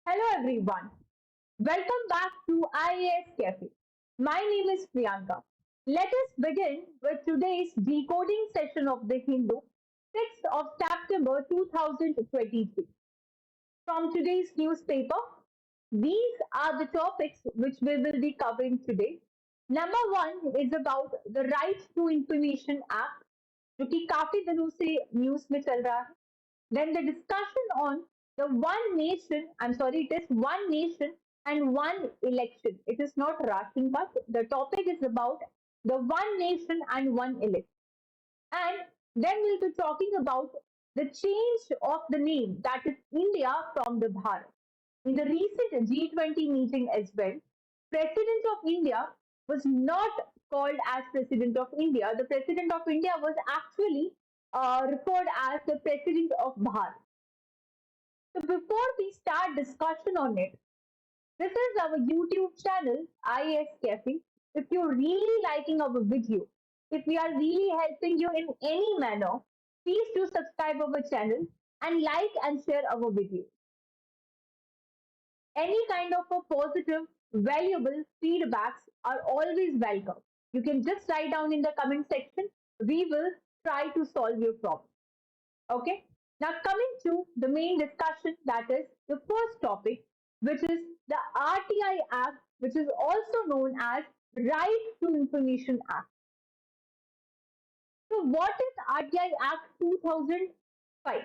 Hello everyone. Welcome back to IAS Cafe. My name is Priyanka. Let us begin with today's decoding session of the Hindu, 6th of September 2023. From today's newspaper, these are the topics which we will be covering today. Number one is about the Right to Information Act, जो कि काफी दिनों से news में चल रहा है. Then the discussion on the one nation, I'm sorry, it is one nation and one election. It is not Rashin Cut. The topic is about the one nation and one election. And then we'll be talking about the change of the name, that is India from the Bharat. In the recent G20 meeting as well, President of India was not called as President of India. The President of India was actually referred as the President of Bharat. So before we start discussion on it, this is our YouTube channel, IAS Cafe. If you're really liking our video, if we are really helping you in any manner, please do subscribe our channel and like and share our video. Any kind of a positive, valuable feedbacks are always welcome. You can just write down in the comment section. We will try to solve your problem. Okay. Now coming to the main discussion, that is the first topic, which is the RTI Act, which is also known as Right to Information Act. So what is RTI Act 2005?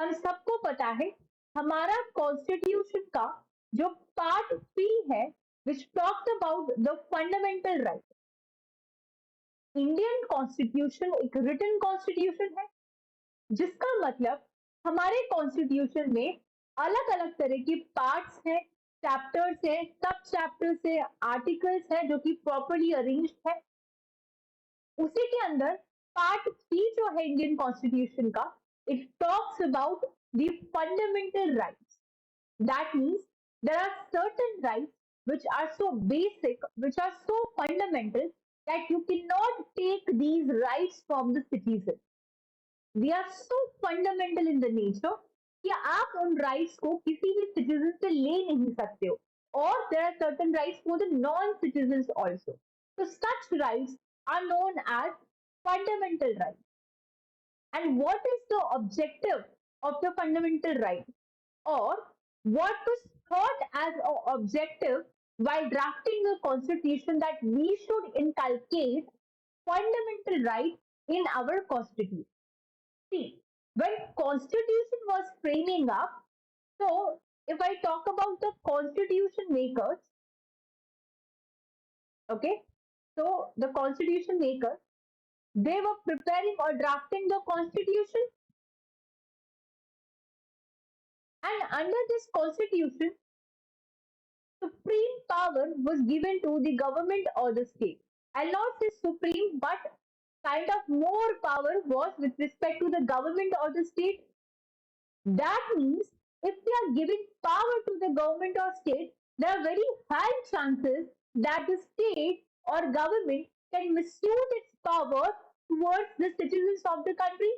हम सबको पता है हमारा constitution का जो part 3 है, which talks about the fundamental right. Indian constitution एक written constitution है, जिसका मतलब हमारे कॉन्स्टिट्यूशन में अलग अलग तरह के पार्ट्स हैं, चैप्टर्स हैं, सब चैप्टर्स हैं, आर्टिकल्स हैं जो कि प्रॉपरली अरेंज्ड है. उसी के अंदर पार्ट 3 जो है इंडियन कॉन्स्टिट्यूशन का, it talks about the fundamental rights. That means there are certain rights which are so basic, which are so fundamental that you cannot take these rights from the citizen. We are so fundamental in the nature कि आप उन rights को किसी भी citizen से ले नहीं सकते हो. और there are certain rights for the non-citizens also. So such rights are known as fundamental rights. And what is the objective of the fundamental right? Or what was thought as an objective while drafting a constitution, that we should inculcate fundamental rights in our constitution? See, when constitution was framing up, so if I talk about the constitution makers, okay, so the constitution makers, they were preparing or drafting the constitution, and under this constitution, supreme power was given to the government or the state. I'll not say supreme, but kind of more power was with respect to the government or the state. That means if we are giving power to the government or state, there are very high chances that the state or government can misuse its power towards the citizens of the country.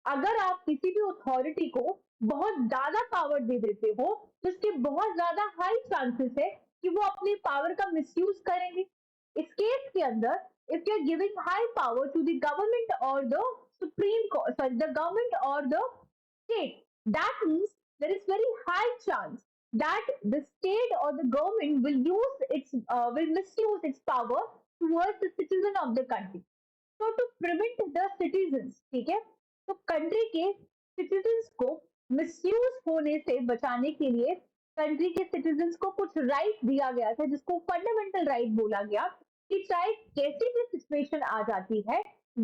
अगर आप किसी भी authority को बहुत ज्यादा power दे देते हो, तो इसके बहुत ज्यादा हाई चांसेस है कि वो अपने पावर का मिसयूज करेंगे. इस केस के अंदर, if you are giving high power to the government or the the government or the state, that means there is very high chance that the state or the government will misuse its power towards the citizen of the country. So to prevent the citizens, ठीक है, तो country के citizens को misuse होने से बचाने के लिए कंट्री के सिटीजन्स को कुछ राइट दिया गया था, जिसको फंडामेंटल राइट बोला गया, कि चाहे कैसी भी सिचुएशन आ जाती है,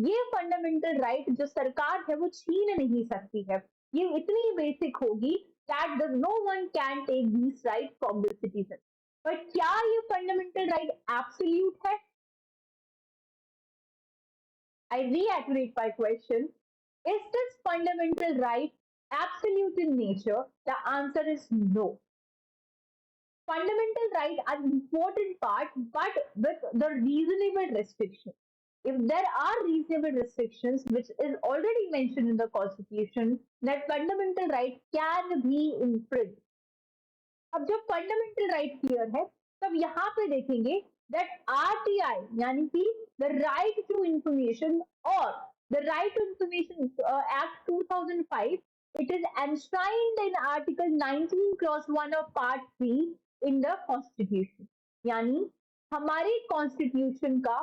ये फंडामेंटल राइट जो सरकार है वो छीन नहीं सकती है. ये इतनी बेसिक होगी that no one can take this right from the citizen. But क्या ये फंडामेंटल राइट एब्सोल्यूट है? I reiterate my question. Is this fundamental right absolute in nature? The answer is no. Fundamental rights are an important part, but with the reasonable restriction. if there are reasonable restrictions, which is already mentioned in the Constitution, that fundamental right can be infringed. अब जब fundamental right clear है तब यहाँ पे देखेंगे that RTI यानी कि the right to information और the right to information act 2005 it is enshrined in article 19 clause 1 of part 3 in the constitution यानी हमारे कॉन्स्टिट्यूशन का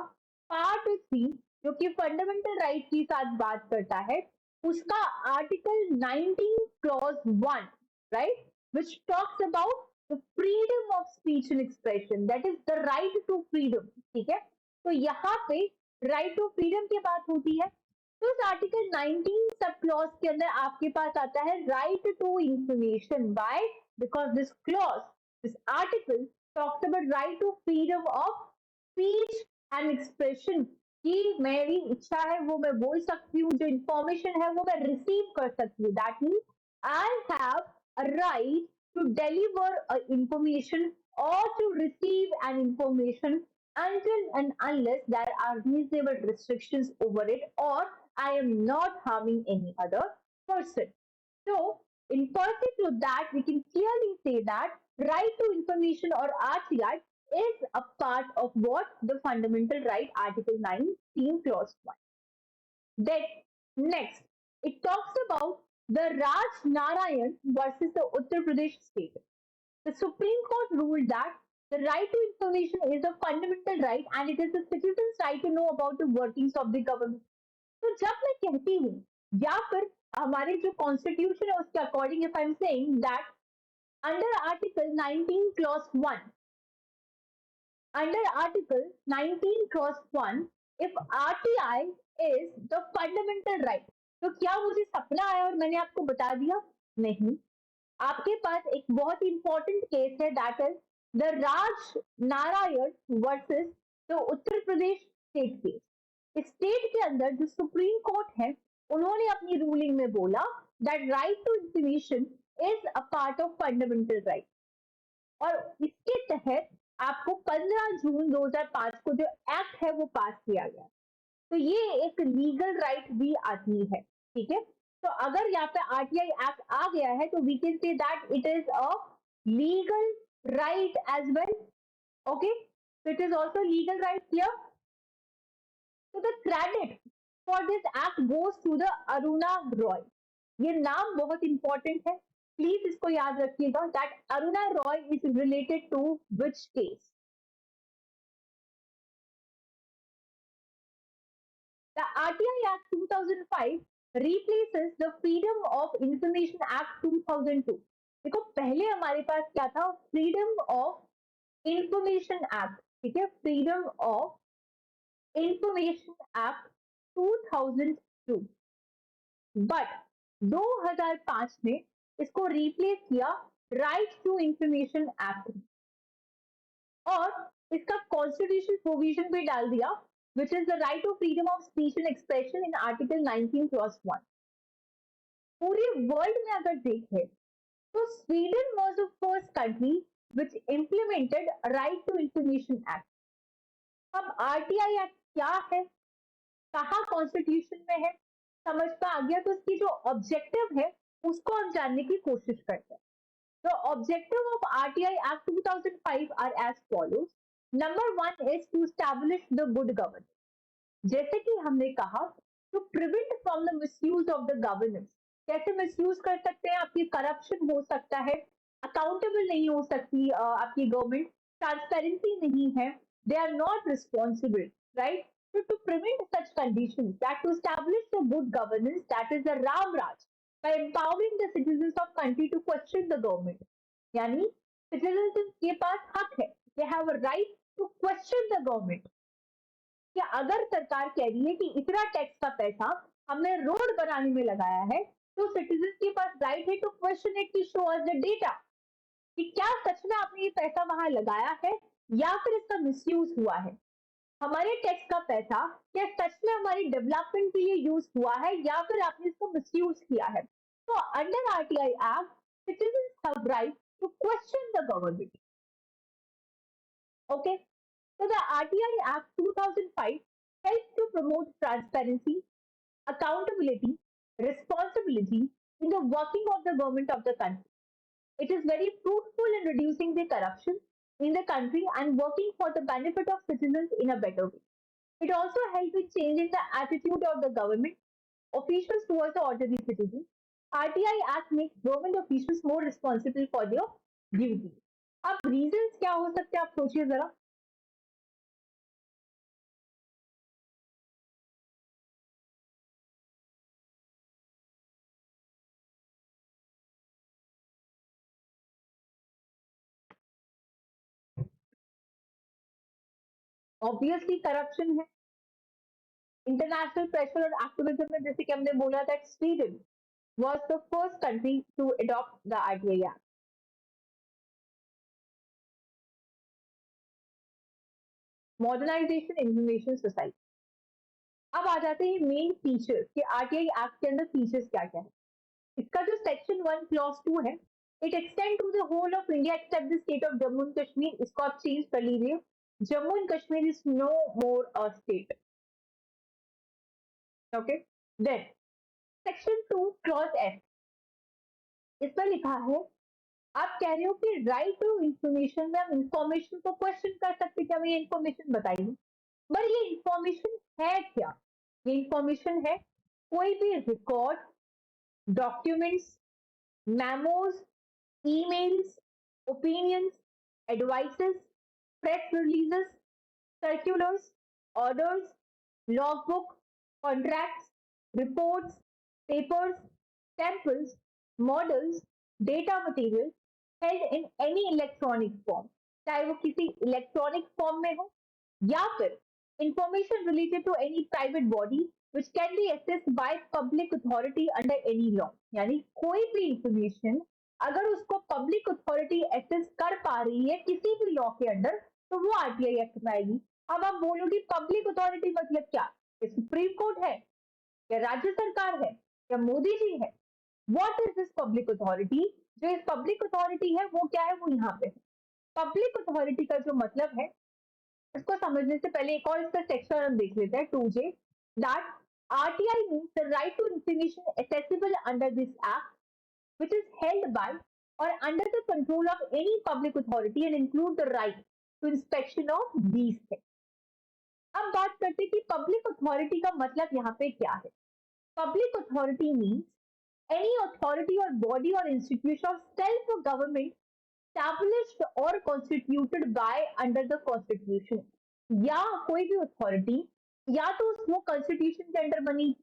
पार्ट 3 जो कि फंडामेंटल राइट की साथ बात करता है उसका article 19 clause 1 right which talks about the freedom of speech and expression that is the right to freedom ठीक है तो यहाँ पे right to freedom की बात होती है तो इस आर्टिकल 19 सब क्लॉज के अंदर आपके पास आता है right to information why because this article talks about right to freedom of speech and expression कि मेरी इच्छा है वो मैं बोल सकती हूँ जो इंफॉर्मेशन है वो मैं रिसीव कर सकती हूँ that means I have a right to deliver information or to receive an information until and unless there are reasonable restrictions over it or I am not harming any other person. So, in pursuit to that, we can clearly say that right to information or RTI is a part of what the fundamental right Article 19 clause 1. Then next, it talks about the Raj Narayan versus the Uttar Pradesh state. The Supreme Court ruled that the right to information is a fundamental right and it is the citizen's right to know about the workings of the government. तो जब मैं कहती हूँ या फिर हमारे जो constitution है उसके according if I am saying that under article 19 clause 1 under article 19 clause 1 if RTI is the fundamental right तो क्या मुझे सपना आया और मैंने आपको बता दिया नहीं आपके पास एक बहुत इंपॉर्टेंट केस है that is the Raj Narayan versus the Uttar Pradesh state case इस स्टेट के अंदर जो सुप्रीम कोर्ट है उन्होंने अपनी रूलिंग में बोला that right to information is a part of fundamental right और इसके तहत आपको 15 जून 2005 को जो एक्ट है वो पास किया गया तो ये एक लीगल राइट भी आती है ठीक है तो अगर यहाँ पे आरटीआई एक्ट आ गया है तो we can say that it is a legal right as well okay so it is also legal right here so the credit for this act goes to the Aruna Roy ये नाम बहुत इंपॉर्टेंट है please इसको याद रखिएगा that Aruna Roy is related to which case The RTI Act 2005 replaces the Freedom of Information Act 2002. देखो पहले हमारे पास क्या था फ्रीडम ऑफ इंफॉर्मेशन एक्ट ठीक है freedom of information act 2002 but 2005 में इसको रिप्लेस किया राइट टू इंफॉर्मेशन एक्ट और इसका कॉन्स्टिट्यूशन प्रोविजन भी डाल दिया which is the right to freedom of speech and expression in article 19 clause 1 पूरे वर्ल्ड में अगर देखें तो Sweden was the first country which implemented right to information act अब आरटीआई एक्ट क्या है कहाँ कॉन्स्टिट्यूशन में है समझ में आ गया तो इसकी जो ऑब्जेक्टिव है उसको हम जानने की कोशिश करते हैं The objective of RTI Act 2005 are as follows. Number one is to establish the good governance. जैसे कि हमने कहा to prevent from the misuse of the governance. कैसे misuse कर सकते हैं आपकी corruption हो सकता है accountable नहीं हो सकती आपकी government transparency नहीं है they are not responsible right so to prevent such conditions that to establish the good governance that is the Ram Raj by empowering the citizens of country to question the government यानी citizens के पास हक है they have a right to question the government कि अगर सरकार कह रही है कि इतना टैक्स का पैसा हमने रोड बनाने में लगाया है तो सिटीजन के पास राइट है to question it to show us the data कि क्या सच में आपने ये पैसा वहां लगाया है या फिर इसका मिसयूज हुआ है हमारे टैक्स का पैसा क्या सच में हमारी डेवलपमेंट के लिए यूज हुआ है या फिर आपने इसको मिसयूज किया है तो under RTI act citizens have right to question the government. Okay, so the RTI Act 2005 helps to promote transparency, accountability, responsibility in the working of the government of the country. It is very fruitful in reducing the corruption in the country and working for the benefit of citizens in a better way. It also helps in changing the attitude of the government officials towards the ordinary citizens. RTI Act makes government officials more responsible for their duty. अब reasons क्या हो सकते हैं आप सोचिए जरा. Obviously corruption है, international pressure और activism में जैसे कि हमने बोला that Sweden was the first country to adopt the RTI Act. Modernization information society. अब आ जाते हैं मेन फीचर्स कि आरटीआई एक्ट के अंदर फीचर्स क्या क्या है. इसका जो सेक्शन 1 क्लॉज 2 है, it extend to the whole of India except the state of Jammu and Kashmir. इसको आप चेंज कर लीजिए, Jammu and Kashmir is no more a state. Okay, then section 2 clause F, इसमें लिखा है आप कह रहे हो कि राइट टू इंफॉर्मेशन में हम इंफॉर्मेशन को क्वेश्चन कर सकते कि हमें ये इंफॉर्मेशन बताइए, पर ये इंफॉर्मेशन है क्या. ये इंफॉर्मेशन है कोई भी record, documents, memos, emails, opinions, advices, press releases, circulars, orders, logbook, contracts, reports, papers, samples, models, data material held in any electronic form, चाहे वो किसी इलेक्ट्रॉनिक फॉर्म में हो या फिर information related to any private body which can be accessed by public authority under any law. यानी कोई भी इंफॉर्मेशन अगर उसको पब्लिक अथॉरिटी एक्सेस कर पा रही है किसी भी लॉ के अंडर तो वो आरटीआई एक्ट में आएगी. अब आप बोलोगे पब्लिक अथॉरिटी मतलब क्या, ये सुप्रीम कोर्ट है या राज्य सरकार है या मोदी जी है. What is this public authority, जो इस पब्लिक अथॉरिटी है वो क्या है, वो यहाँ पे है. पब्लिक अथॉरिटी का जो मतलब है इसको समझने से पहले एक और इसका सेक्शन हम देख लेते हैं 2J. That RTI means the right to information accessible under this act which is held by or under the control of any public authority and include the right to inspection of these things. अब बात करते हैं कि public authority का मतलब यहाँ पे क्या है. Public authority means any authority और बॉडी और institution of self government established or constituted by under the constitution. या कोई भी अथॉरिटी या तो वो कॉन्स्टिट्यूशन के अंडर बनी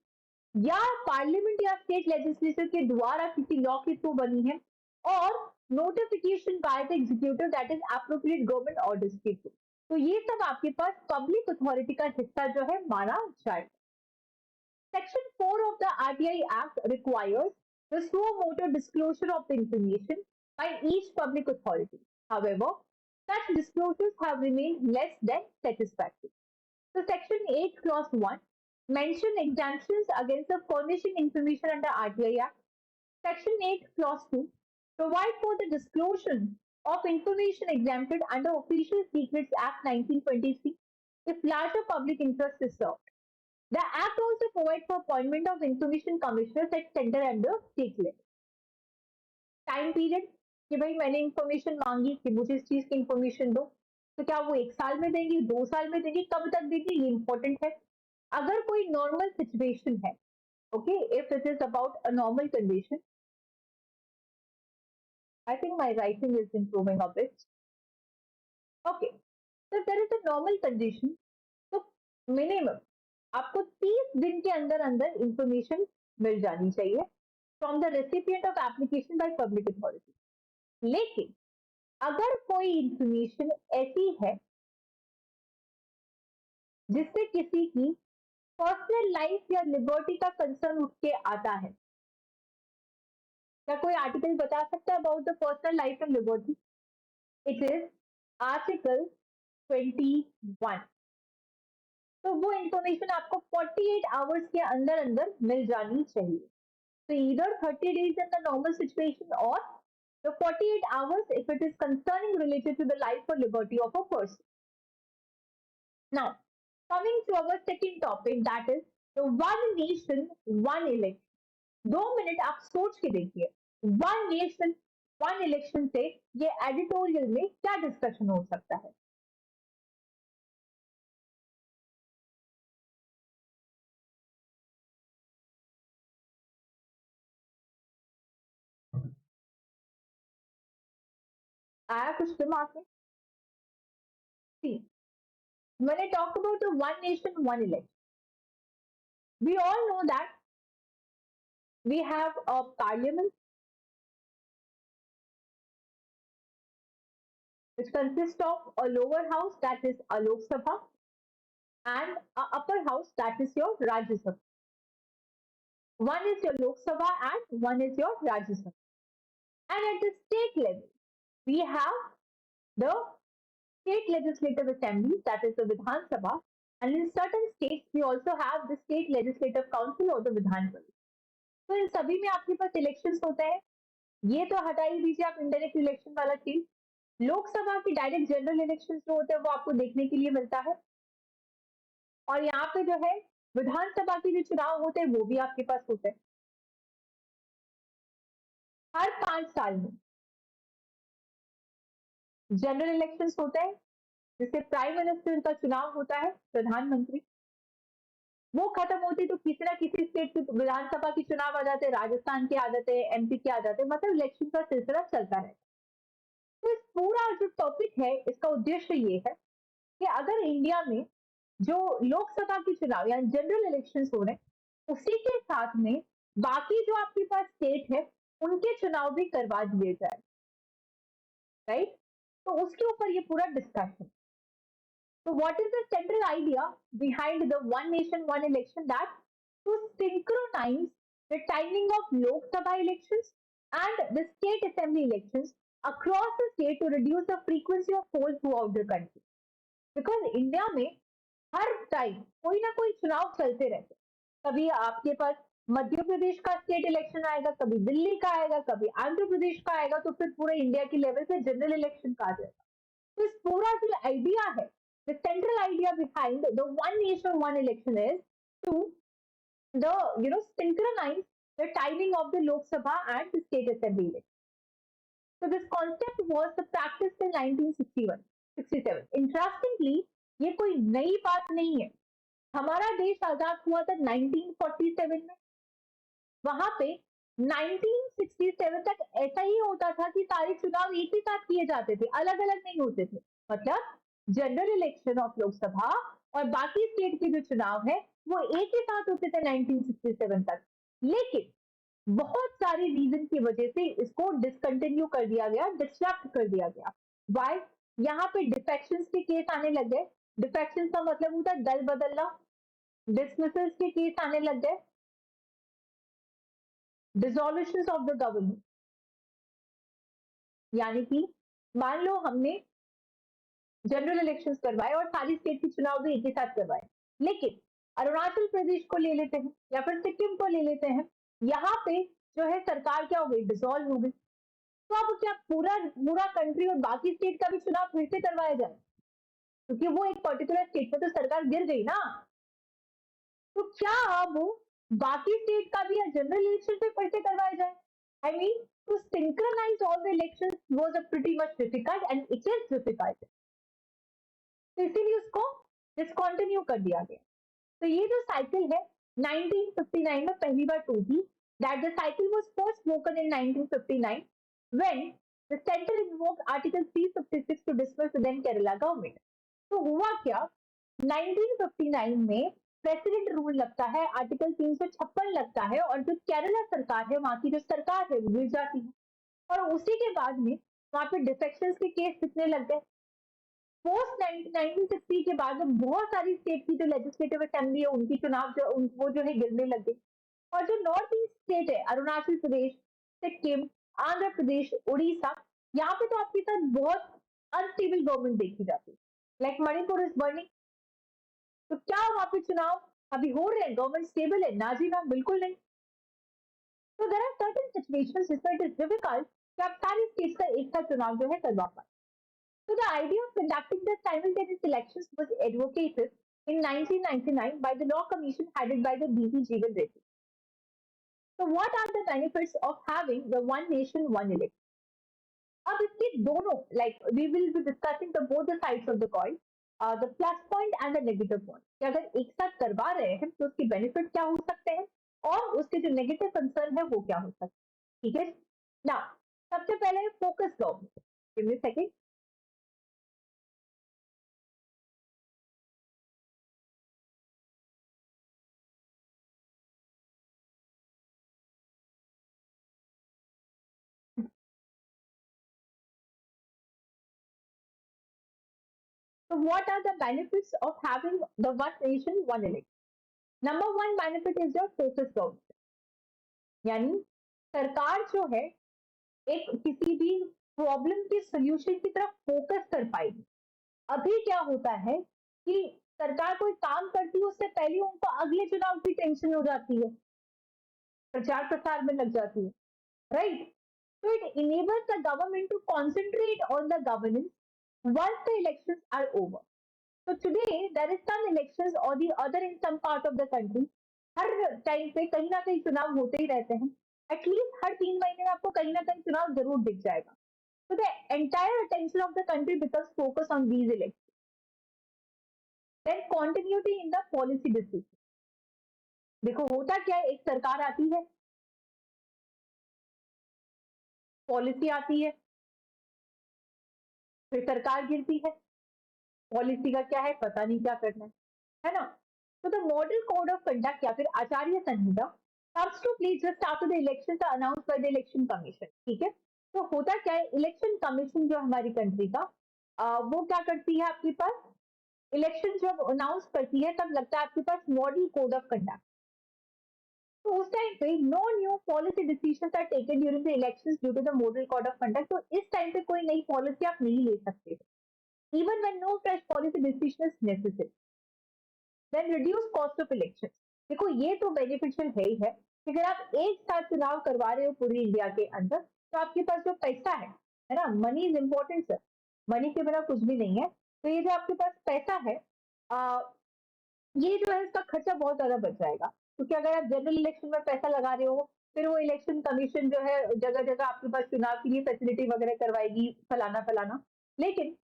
या पार्लियामेंट या स्टेट लेजिस्लेचर के द्वारा किसी लॉ के थ्रू बनी है और notification by the executive that is appropriate government orders के थ्रू. तो ये सब आपके पास पब्लिक अथॉरिटी का हिस्सा जो है माना जाए. Section 4 of the RTI Act requires the suo motu disclosure of the information by each public authority. However, such disclosures have remained less than satisfactory. So, Section 8, Clause 1 mention exemptions against the furnishing information under RTI Act. Section 8, Clause 2 provide for the disclosure of information exempted under Official Secrets Act 1923 if larger public interest is served. The Act also provides for appointment of information commissioners at center and the state level. Time period कि भाई मैंने information मांगी कि मुझे इस चीज की information दो, तो क्या वो 1 साल में देंगे, 2 साल में देंगे, कब तक देंगे, ये इंपॉर्टेंट है. अगर कोई नॉर्मल सिचुएशन है, okay, if it is about a normal condition, I think my writing is improving a bit. Okay, तो there is a normal condition, तो मिनिमम आपको 30 दिन के अंदर अंदर इंफॉर्मेशन मिल जानी चाहिए from the recipient of application by public authority. लेकिन अगर कोई इंफॉर्मेशन ऐसी है जिससे किसी की पर्सनल लाइफ या लिबर्टी का कंसर्न उठ के आता है, क्या कोई आर्टिकल बता सकता है about the personal life and liberty? It is article 21. तो वो इंफॉर्मेशन आपको 48 आवर्स के अंदर अंदर मिल जानी चाहिए. So either 30 days in the normal situation or the 48 hours if it is concerning related to the life or liberty of a person. Now, Coming to our second topic, that is the one nation, one election. 2 minute आप सोच के देखिए, one nation one election से ये editorial में क्या discussion हो सकता है? आया कुछ दिमाग में? See, when I talk about the one nation, one election, we all know that we have a parliament which consists of a lower house, that is a Lok Sabha, and a upper house, that is your Rajya Sabha. One is your Lok Sabha and one is your Rajya Sabha. And at the state level, we have the state legislative assembly, that is the Vidhan Sabha, and in certain states we also have the state legislative council or the Vidhan Parishad. तो इन सभी में आपके पास elections होते हैं. ये तो हटा ही दीजिए आप इनडायरेक्ट इलेक्शन वाला चीज. लोकसभा की डायरेक्ट जनरल इलेक्शंस जो होते हैं वो आपको देखने के लिए मिलता है, और यहाँ पे जो है विधानसभा के जो चुनाव होते हैं वो भी आपके पास होते हैं. हर 5 साल में जनरल इलेक्शंस होते हैं, जिससे प्राइम मिनिस्टर का चुनाव होता है, प्रधानमंत्री. वो खत्म होती तो किसी ना किसी स्टेट की विधानसभा के चुनाव आ जाते, राजस्थान के आ जाते, एमपी के आ जाते, मतलब इलेक्शन का सिलसिला चलता रहता. तो इस पूरा जो टॉपिक है इसका उद्देश्य ये है कि अगर इंडिया में जो लोकसभा के चुनाव या जनरल इलेक्शंस हो रहे हैं उसी के साथ में बाकी जो आपके पास स्टेट है उनके चुनाव भी करवा दिए जाए, राइट? तो उसके ऊपर ये पूरा discussion. So what is the central idea behind the one nation, one election? That to synchronize the timing of Lok Sabha elections and the state assembly elections across the state to reduce the frequency of polls throughout the country. Because India में हर time कोई ना कोई चुनाव चलते रहते. कभी आपके पास मध्य प्रदेश का स्टेट इलेक्शन आएगा, कभी दिल्ली का आएगा, कभी आंध्र प्रदेश का आएगा, तो फिर पूरे इंडिया के लेवल पे जनरल इलेक्शन का आ जाएगा. तो इस पूरा जो आइडिया है, the central idea behind the one nation one election is to the synchronize the timing of the Lok Sabha and the state assembly election. So this concept was the practice in 1961 67. Interestingly, ये कोई नई बात नहीं है. हमारा देश आजाद हुआ था 1947 में. वहां पे 1967 तक ऐसा ही होता था कि सारे चुनाव एक ही साथ किए जाते थे, अलग अलग नहीं होते थे. मतलब जनरल इलेक्शन ऑफ लोकसभा और बाकी स्टेट के जो चुनाव है वो एक ही साथ होते थे 1967 तक. लेकिन बहुत सारे रीजन की वजह से इसको डिसकंटिन्यू कर दिया गया, डिस्ट्रैक्ट कर दिया गया. वाई? यहाँ पे डिफेक्शंस के केस आने लग गए. डिफेक्शन का मतलब होता है दल बदलना. डिसमिसल्स के केस आने लग गए. डिसोल्यूशन ऑफ द गवर्नमेंट, यानी कि मान लो हमने जनरल इलेक्शंस करवाए और सारी स्टेट के चुनाव भी एक ही साथ करवाए, लेकिन अरुणाचल प्रदेश को ले लेते हैं या फिर सिक्किम को ले लेते हैं, यहाँ पे जो है सरकार क्या हो गई, डिसॉल्व हो गई. तो अब क्या पूरा पूरा कंट्री और बाकी स्टेट का भी चुनाव फिर से करवाया जाए? क्योंकि वो एक पर्टिकुलर स्टेट में तो सरकार गिर गई ना. तो क्या अब बाकी स्टेट का भी जनरल इलेक्शन पे फिर से करवाया जाए? I mean, to synchronize all the elections was a pretty much difficult and it is difficult. तो इसीलिए उसको डिसकंटिन्यू कर दिया गया. तो ये जो साइकिल है 1959 में पहली बार टूटी. That the cycle was first broken in 1959 when the center invoked Article 356 to dismiss the then Kerala government. तो हुआ क्या, 1959 में प्रेसिडेंट रूल लगता है, आर्टिकल 356 लगता है, और जो केरला सरकार है वहां की जो सरकार है वो गिर जाती है. और उसी के बाद में वहां पे डिफेक्शन के केस कितने लग गए. पोस्ट 1960 के बाद में बहुत सारी स्टेट की जो लेजिस्लेटिव असेंबली है उनकी चुनाव वो जो है गिरने लग गई. और जो नॉर्थ ईस्ट स्टेट है, अरुणाचल प्रदेश, सिक्किम, आंध्र प्रदेश, उड़ीसा, यहाँ पे तो आपके साथ बहुत अनस्टेबल गवर्नमेंट देखी जाती है. Like Manipur is burning. तो क्या वहां पे चुनाव अभी हो रहे हैं, गवर्नमेंट स्टेबल है? ना जी ना, बिल्कुल नहीं. तो देयर आर सर्टेन सिचुएशंस जिसमें इट इज डिफिकल्ट कि आप सारी स्टेट्स का एक साथ चुनाव जो है करवा पाए. So the idea of conducting the simultaneous elections was advocated in 1999 by the Law Commission headed by the B.P. Jeevan Reddy. So what are the benefits of having the one nation, one election? अब इसके दोनों like we will be discussing the both the sides of the coin, the plus point and the negative point कि अगर एक साथ करवा रहे हैं तो उसके बेनिफिट क्या हो सकते हैं और उसके जो नेगेटिव कंसर्न है वो क्या हो सकते हैं, ठीक है ना। सबसे पहले focus government, give me second. So what are the benefits of having the one nation, one election? Number one benefit is your focus government, यानी सरकार जो है एक किसी भी प्रॉब्लम के सोल्यूशन की तरफ फोकस कर पाएगी। अभी क्या होता है कि सरकार कोई काम करती है उससे पहले उनको अगले चुनाव की टेंशन हो जाती है, प्रचार प्रसार में लग जाती है, right. So it enables the government to concentrate on the governance once the elections are over. So today there is some elections or the other in some part of the country. Her time पे कहीं ना कहीं चुनाव होते ही रहते हैं, at least हर 3 महीने में आपको कहीं ना कहीं चुनाव जरूर दिख जाएगा। So the entire attention of the country becomes focused on these elections. Then continuity in the policy decision. देखो होता क्या है, एक सरकार आती है, पॉलिसी आती है, फिर सरकार गिरती है, पॉलिसी का क्या है पता नहीं क्या करना है ना। तो the model code of conduct या फिर आचार्य संहिता comes to play just after the elections are announced by the election commission, ठीक है। तो होता क्या है, इलेक्शन कमीशन जो हमारी कंट्री का वो क्या करती है आपके पास, इलेक्शन जब अनाउंस करती है तब लगता है आपके पास मॉडल कोड ऑफ कंडक्ट। तो उस टाइम पे no new policy decisions are taken during the elections due to the model code of conduct. तो इस टाइम पे कोई नई पॉलिसी आप नहीं ले सकते, even when no fresh policy decision is necessary. Then reduce cost of election. देखो ये तो बेनिफिशियल है ही है कि अगर आप एक साथ चुनाव करवा रहे हो पूरी इंडिया के अंदर तो आपके पास जो पैसा है ना, money is important sir, money के बिना कुछ भी नहीं है। तो ये जो आपके पास पैसा है ये जो है इसका खर्चा बहुत ज्यादा बच जाएगा, क्योंकि अगर आप जनरल इलेक्शन में पैसा लगा रहे हो फिर वो इलेक्शन कमीशन जो है जगह जगह आपके पास चुनाव के लिए फैसिलिटी वगैरह करवाएगी, फलाना फलाना। लेकिन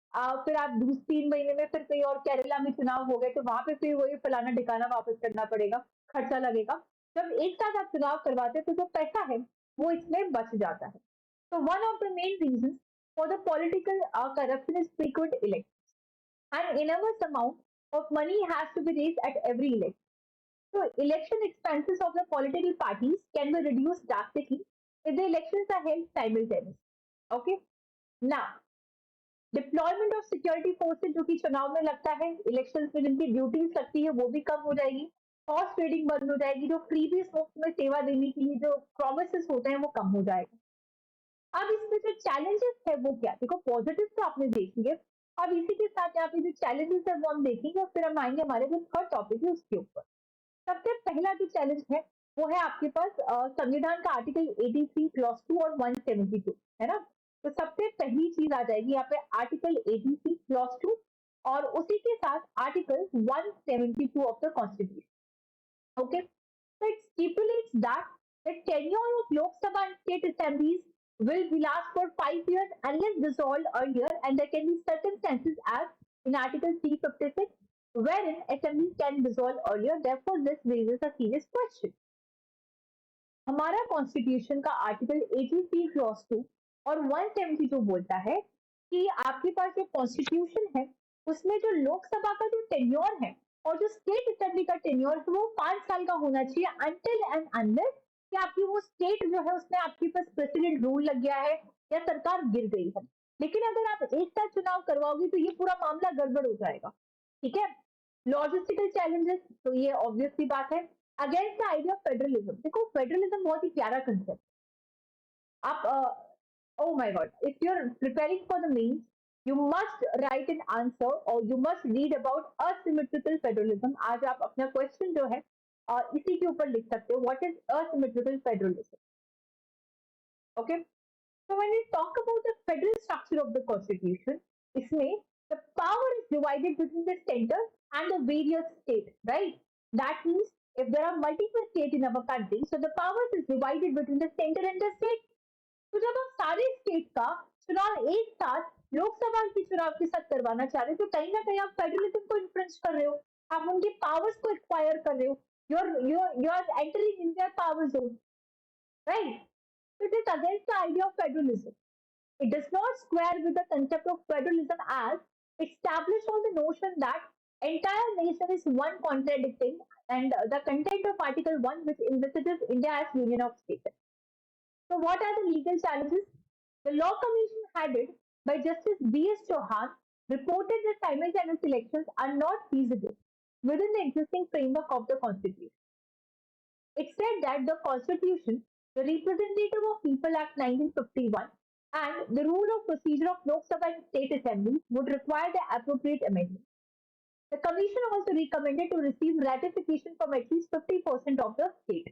फिर आप 3 महीने में फिर कहीं और केरला में चुनाव हो गए तो वहां पे फिर वही फलाना ठिकाना वापस करना पड़ेगा, खर्चा लगेगा। जब एक साथ आप चुनाव करवाते हैं तो जो पैसा है वो इसमें बच जाता है। तो one of the main reason for the political corruption is frequent election and enormous amount of money has to be raised at every election. So election expenses of the political parties can be reduced drastically if the elections are held simultaneously. Okay. Now, deployment of security forces जो कि चुनाव में लगता है, election में जिनकी duties लगती है वो भी कम हो जाएगी, हॉर्स ट्रेडिंग बंद हो जाएगी, जो फ्रीबीज मुफ्त में सेवा देने के लिए जो प्रोमिस होते हैं वो कम हो जाएगा। अब इसमें जो चैलेंजेस है वो क्या, देखो पॉजिटिव तो आपने देख लिए, अब इसी के साथ यहाँ पे जो चैलेंजेस है वो हम देखेंगे और फिर हम आएंगे हमारे जो थर्ड टॉपिक है उसके ऊपर। सबसे पहला जो चैलेंज है वो है आपके पास संविधान का आर्टिकल 83 क्लॉज 2 और 172 है ना। तो सबसे पहली चीज आ जाएगी यहाँ पे आर्टिकल 83 क्लॉज 2 और उसी के साथ article 172 of the constitution. Okay, so it stipulates that the tenure of Lok Sabha and state assemblies will be last for 5 years unless dissolved earlier, and there can be circumstances as in Article 356 wherein assemblies can dissolve earlier. Therefore, this raises a serious question. हमारा constitution का article 83 clause 2 और 172 बोलता है कि आपके पास जो constitution है उसमें जो लोकसभा का जो टेन्योर है और जो स्टेट असेंबली का टेन्योर है वो 5 साल का होना चाहिए अनटिल एंड अनलेस कि आपकी वो स्टेट जो है उसमें आपके पास प्रेसिडेंट रूल लग गया है या सरकार गिर गई है। लेकिन अगर आप एक साथ चुनाव करवाओगे तो ये पूरा मामला गड़बड़ हो जाएगा, ठीक है। लॉजिस्टिकल चैलेंजेस, तो ये ऑब्वियस सी बात है। Against the idea of federalism, देखो फेडरलिज्म बहुत ही प्यारा कंसेप्ट। आप oh my god, if you're preparing for the mains you must write an answer or you must read about asymmetrical federalism। आज आप अपना क्वेश्चन जो है इसी के ऊपर लिख सकते हो, what is asymmetrical federalism। okay, so when we talk about the federal structure of the constitution, इसमें The power is divided between the center and the various states, right? That means if there are multiple states in our country, so the power is divided between the center and the state. तो जब आप सारे state का चुनाव एक साथ लोकसभा के चुनाव के साथ करवाना चाह रहे हो तो कहीं ना कहीं आप फेडरलिज्म को इन्फ्लुएंस कर रहे हो, आप उनके पावर्स को एक्वायर कर रहे हो, you are entering in their power zone, right? So it is against the idea of federalism. It does not square with the concept of federalism as established on the notion that entire nation is one contradicting and the content of Article 1 which envisages India as union of states. So what are the legal challenges? The Law Commission headed by Justice B.S. Chauhan reported that simultaneous elections are not feasible within the existing framework of the Constitution. It said that the Constitution, the Representative of People Act 1951, and the rule of procedure of Lok Sabha and state assemblies would require the appropriate amendment. The Commission also recommended to receive ratification from at least 50% of the state.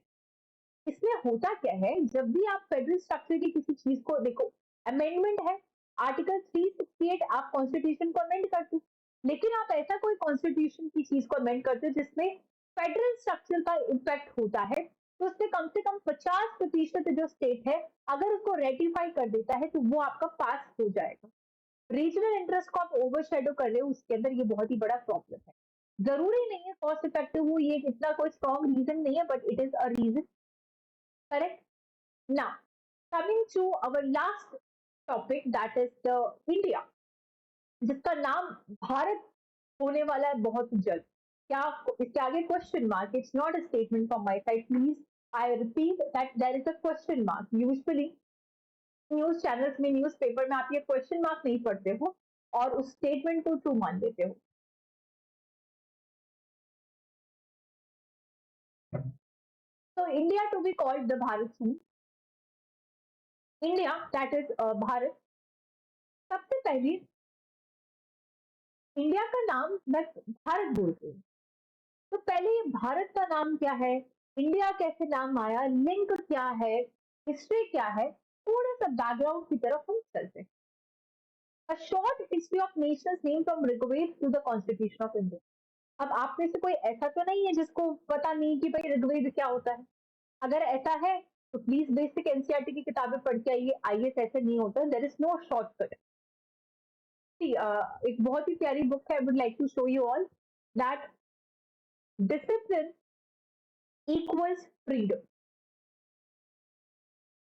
इसमें होता क्या है, जब भी आप federal structure की किसी चीज को देखो, अमेंडमेंट है, आर्टिकल 368 आप कॉन्स्टिट्यूशन को अमेंड करते हो, लेकिन आप ऐसा कोई कॉन्स्टिट्यूशन की चीज को अमेंड करते हो जिसमें फेडरल स्ट्रक्चर का इम्पैक्ट होता है, तो उसमें कम से कम 50% जो स्टेट है अगर उसको रेटिफाई कर देता है तो वो आपका पास हो जाएगा। रीजनल इंटरेस्ट को आप ओवरशैडो कर रहे हो, उसके अंदर ये बहुत ही बड़ा प्रॉब्लम है। जरूरी नहीं है कॉस्ट इफेक्टिव हो, ये इतना कोई स्ट्रॉन्ग रीजन नहीं है, but it is a reason, correct? Now, coming to our last topic, that is the India, जिसका नाम भारत होने वाला है बहुत जल्द। क्या इसके आगे question mark? It's not a statement from my side, please I repeat that there is a question mark. Usually news channels में, न्यूज पेपर में आप ये क्वेश्चन मार्क नहीं पढ़ते हो और उस स्टेटमेंट को ट्रू मान लेते हो। So India to be called the Bharat soon. India, that is Bharat, सबसे पहले इंडिया का नाम मैं भारत बोलती हूँ, तो पहले ये भारत का नाम क्या है, इंडिया कैसे नाम आया, लिंक क्या है, हिस्ट्री क्या है, थोड़ा सा बैकग्राउंड की तरफ हम चलते हैं। A short history of nations name from Rigveda to the Constitution of India. अब आप में से कोई ऐसा तो नहीं है जिसको पता नहीं कि भाई ऋग्वेद क्या होता है? अगर ऐसा है तो प्लीज बेसिक एनसीईआरटी की किताबें पढ़ के आइए, आईएएस ऐसे नहीं होता, देयर इज नो शॉर्टकट। एक बहुत ही प्यारी बुक है, would like to show you all that discipline equals freedom,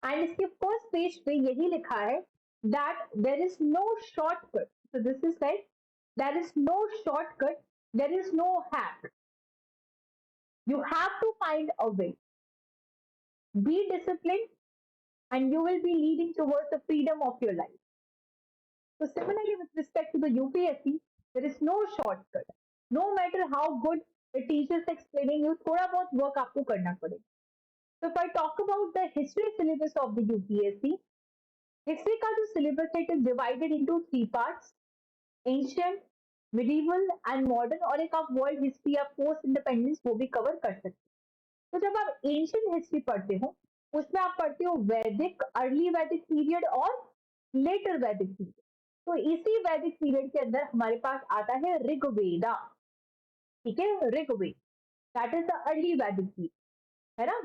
and इसके फर्स्ट पेज पे यही लिखा है that there is no shortcut. So this is like there is no shortcut, there is no hack, you have to find a way, be disciplined, and you will be leading towards the freedom of your life. So similarly with respect to the UPSC, there is no shortcut. No matter how good the teachers explaining you, थोड़ा बहुत work आपको करना पड़ेगा। So if I talk about the history syllabus of the UPSC, history का जो syllabus है, it is divided into 3 parts: ancient, medieval and modern, और एक आप world history या post independence वो भी cover कर सकते हो। तो जब आप एंशियंट हिस्ट्री पढ़ते हो उसमें आप पढ़ते हो वैदिक, अर्ली वैदिक पीरियड और लेटर वैदिक पीरियड। तो इसी वैदिक पीरियड के अंदर हमारे पास आता है ऋग्वेदा, ठीक है, Rigveda, that is the early Vedic period, है ना?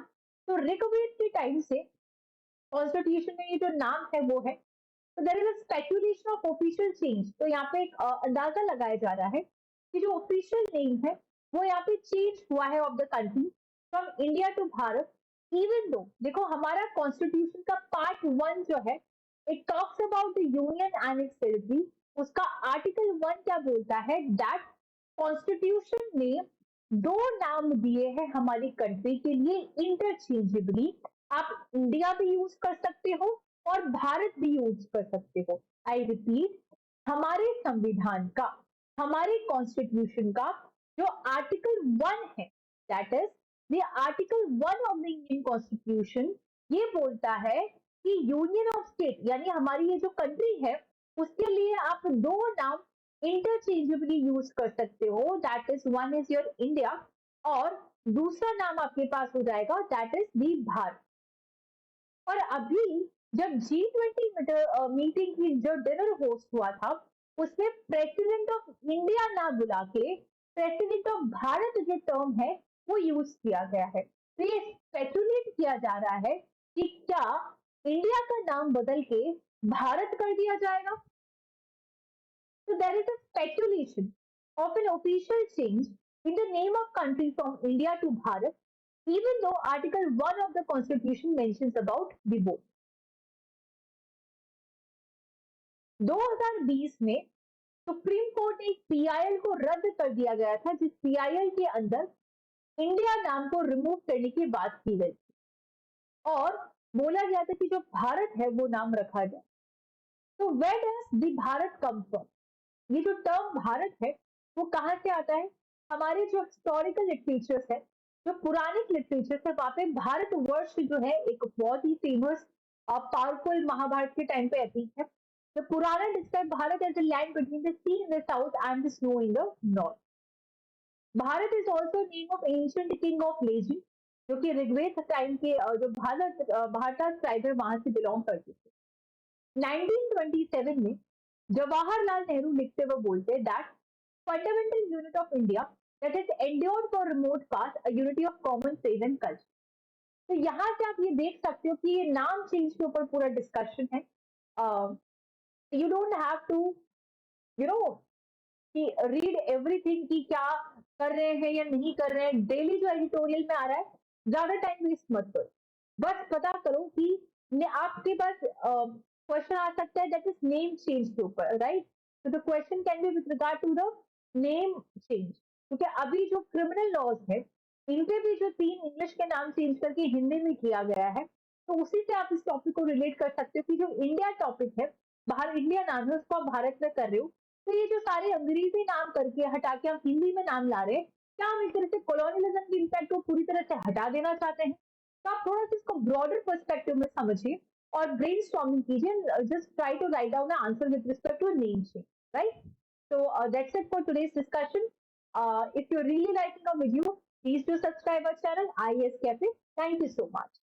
तो ऋग्वेद के टाइम से कॉन्स्टिट्यूशन में ये जो नाम है वो है, तो there is a speculation of official change. तो यहाँ पे एक अंदाजा लगाया जा रहा है कि जो ऑफिशियल नेम है वो यहाँ पे चेंज हुआ है of the country from India to Bharat, even though देखो हमारा कॉन्स्टिट्यूशन का पार्ट 1 जो है, it talks about the union and its territory. उसका आर्टिकल 1 क्या बोलता है, दैट कॉन्स्टिट्यूशन ने 2 नाम दिए हैं हमारी कंट्री के लिए इंटरचेंजेबली। आप इंडिया भी यूज कर सकते हो और भारत भी यूज कर सकते हो। आई रिपीट, हमारे संविधान का, हमारे कॉन्स्टिट्यूशन का जो आर्टिकल 1 है, that is the article 1 of the Indian constitution, ये बोलता है कि यूनियन ऑफ स्टेट यानी हमारी ये जो कंट्री है उसके लिए आप 2 नाम इंटरचेंजेबली यूज कर सकते हो, that is one is your India और दूसरा नाम आपके पास हो जाएगा दैट इज दी भारत। और अभी जब G20 मीटिंग की जो डिनर होस्ट हुआ था उसमें प्रेसिडेंट ऑफ इंडिया ना बुला के प्रेसिडेंट ऑफ भारत जो टर्म है वो यूज किया गया है। तो ये स्पेकुलेट किया जा रहा है कि क्या इंडिया का नाम बदल के भारत कर दिया जाएगा। So there is a speculation of an official change in the name of country from India to Bharat, even though Article 1 of the Constitution mentions about the both. 2020 में सुप्रीम कोर्ट ने एक पीआईएल को रद्द कर दिया गया था, जिस पीआईएल के अंदर इंडिया नाम को रिमूव करने की बात की गई और बोला गया था कि जो भारत है वो नाम रखा जाए। तो where does the Bharat come from? ये जो टर्म भारत है वो कहाँ से आता है? हमारे जो हिस्टोरिकल लिटरेचर्स है, जो पुराने लिटरेचर्स है, वहां पे भारत वर्ष जो है एक बहुत ही फेमस पावरफुल महाभारत के टाइम पे एपिक है। The Purana describe Bharat as a land between the sea in the south and the snow in the north. Bharat is also name of ancient king of legend, जो कि Rigveda time के जो Bharat tribe है वहां से belong करते थे। 1927 में जवाहरलाल नेहरू लिखते हुए बोलते हैं that fundamental unit of India that is endured for remote past a unity of common faith and culture. तो यहाँ से आप ये देख सकते हो कि ये नाम चेंज के ऊपर पूरा डिस्कशन है। You don't have to you know कि रीड एवरीथिंग कि क्या कर रहे हैं या नहीं कर रहे हैं। डेली जो एडिटोरियल में आ रहा है ज्यादा टाइम वेस्ट मत करो, बस पता करो कि आपके पास क्वेश्चन आ सकता है दैट इज नेम चेंज के ऊपर, राइट? तो the question can be with regard to the name change, क्योंकि अभी जो क्रिमिनल लॉज है इनके भी जो 3 इंग्लिश के नाम चेंज करके हिंदी में किया गया है, तो उसी से आप इस टॉपिक को रिलेट कर सकते हो कि जो इंडिया टॉपिक है, बाहर इंडिया नाम है उसको आप भारत में कर रहे हो। तो ये जो सारे अंग्रेजी नाम करके हटा के हम हिंदी में नाम ला रहे हैं, क्या हम एक तरह से कॉलोनियलिज्म के इम्पैक्ट को पूरी तरह से हटा देना चाहते हैं? तो आप थोड़ा सा इसको ब्रॉडर पर्सपेक्टिव में समझिए और ब्रेन स्टॉर्मिंग कीजिए। Just try to write down answer with respect to name change, right? So that's it for today's discussion. If you're really liking our video, please do subscribe our channel IES Cafe. Thank you so much.